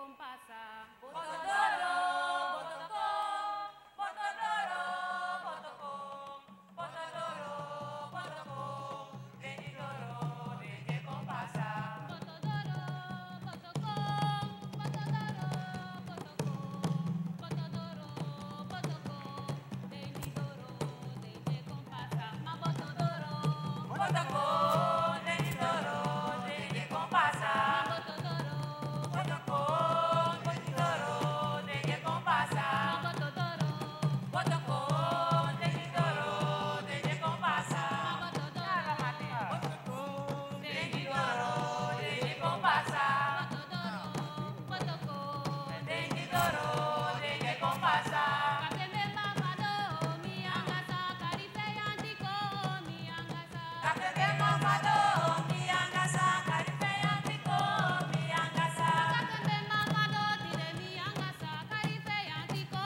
compasa. Botodoro, botocom, botodoro, botocom, botodoro, botocom, denidoro, de compasa. Botodoro, botocom, botodoro, botocom, botodoro, botocom, denidoro, de compasa. Ma botodoro, Botocom, denidoro, de compasa. botodoro, Botocom, denidoro, de compasa. botodoro, Botocom, denidoro, de compasa. botodoro, Denidoro, de compasa. botodoro, Denidoro, de compasa. Kakembe mamado, mi angasa, karife antiko, mi angasa. Kakebe mamado, mi angasa, karife antiko, mi angasa. Kakembe mamado, tire mi angasa, karife antiko,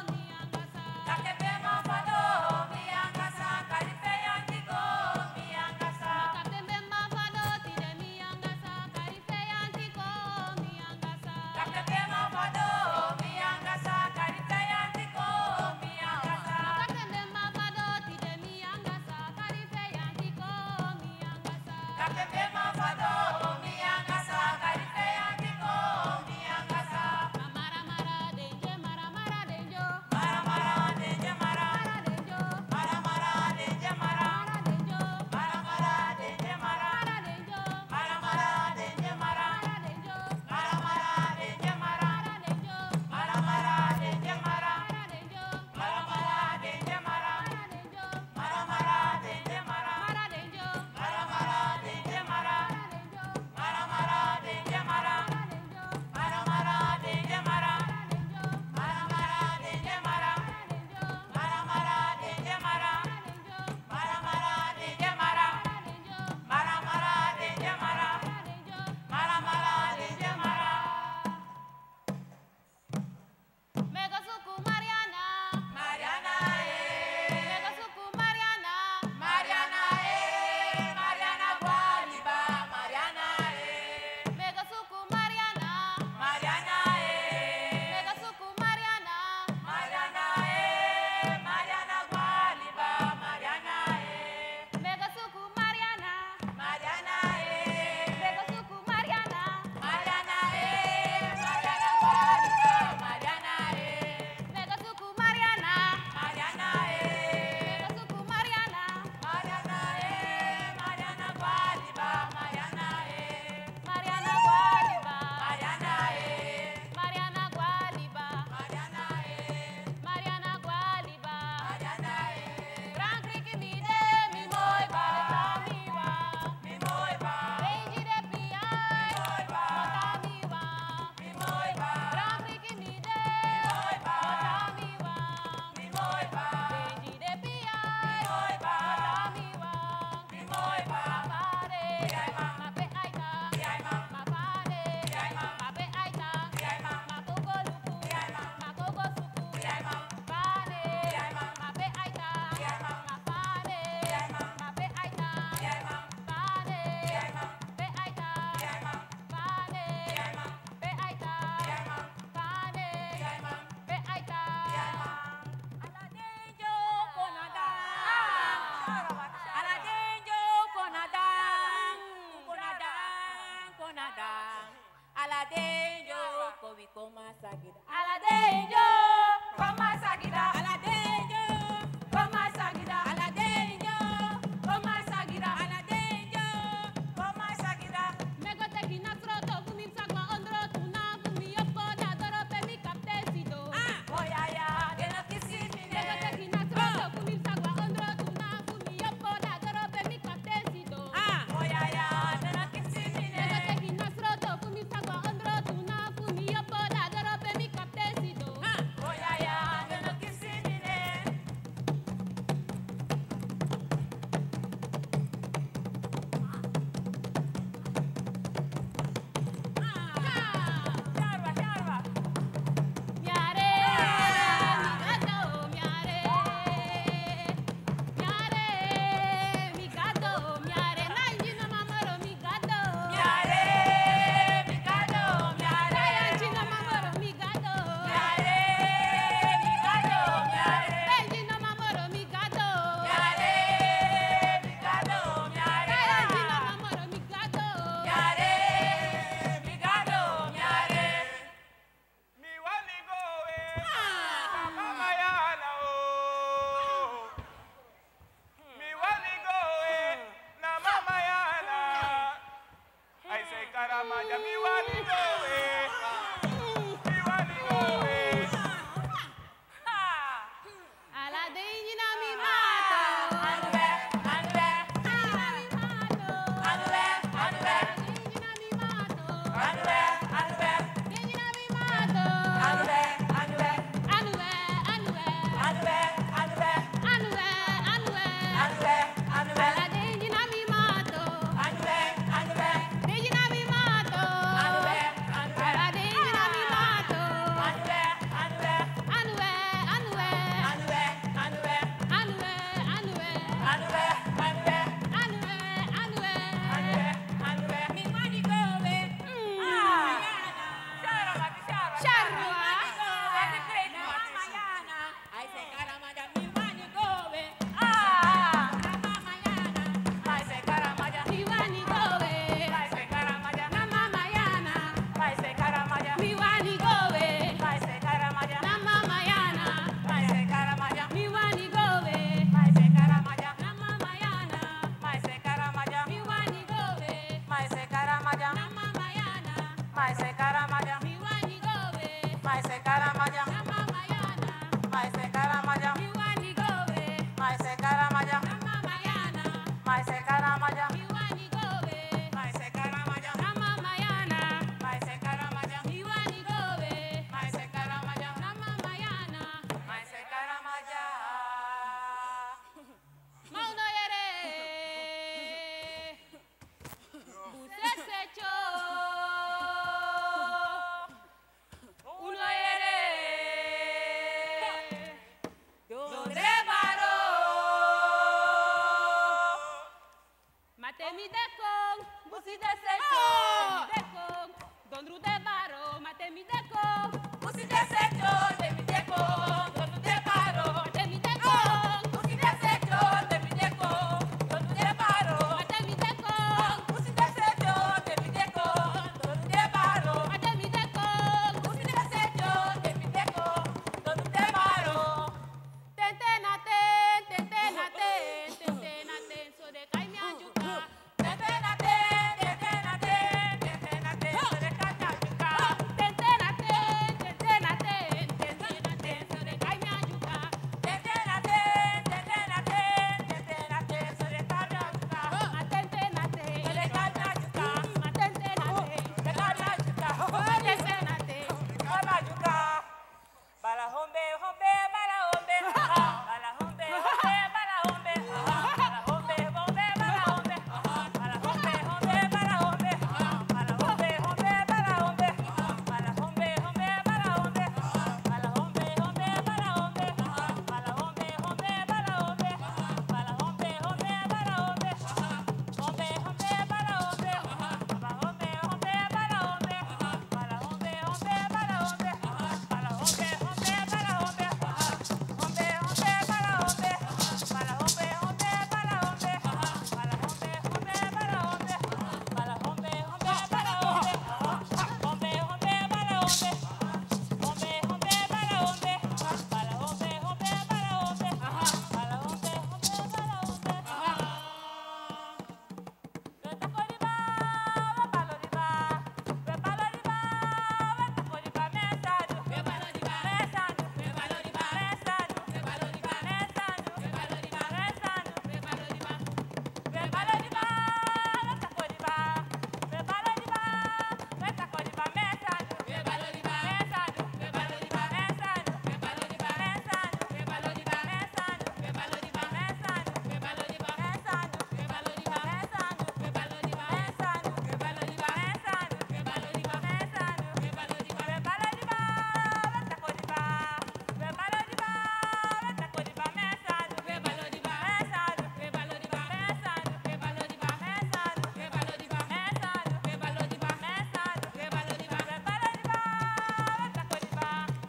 mi angasa. Kakebe mamado, mi angasa, karife antiko, mi angasa. Kakembe mamado, tire mi angasa, karife antiko, mi angasa. Kakebe mamado, mi angasa, karife antiko, mi angasa. Kakembe mamado, tire mi angasa, karife antiko, mi angasa. Kakebe mamado, mi angasa, karife antiko, mi angasa. Mara mara denje, mara mara denjo, Mara mara denje mara, mara denjo, mara mara denje mara, mara denjo, mara mara denje mara, mara denjo, mara mara denje mara, mara denjo, mara mara denje mara, mara denjo, mara mara denje mara, mara denjo, mara mara denje mara, mara denjo, mara mara denje mara, mara denjo, mara mara denje mara.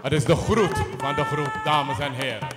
Het is de groet van de groep, dames en heren.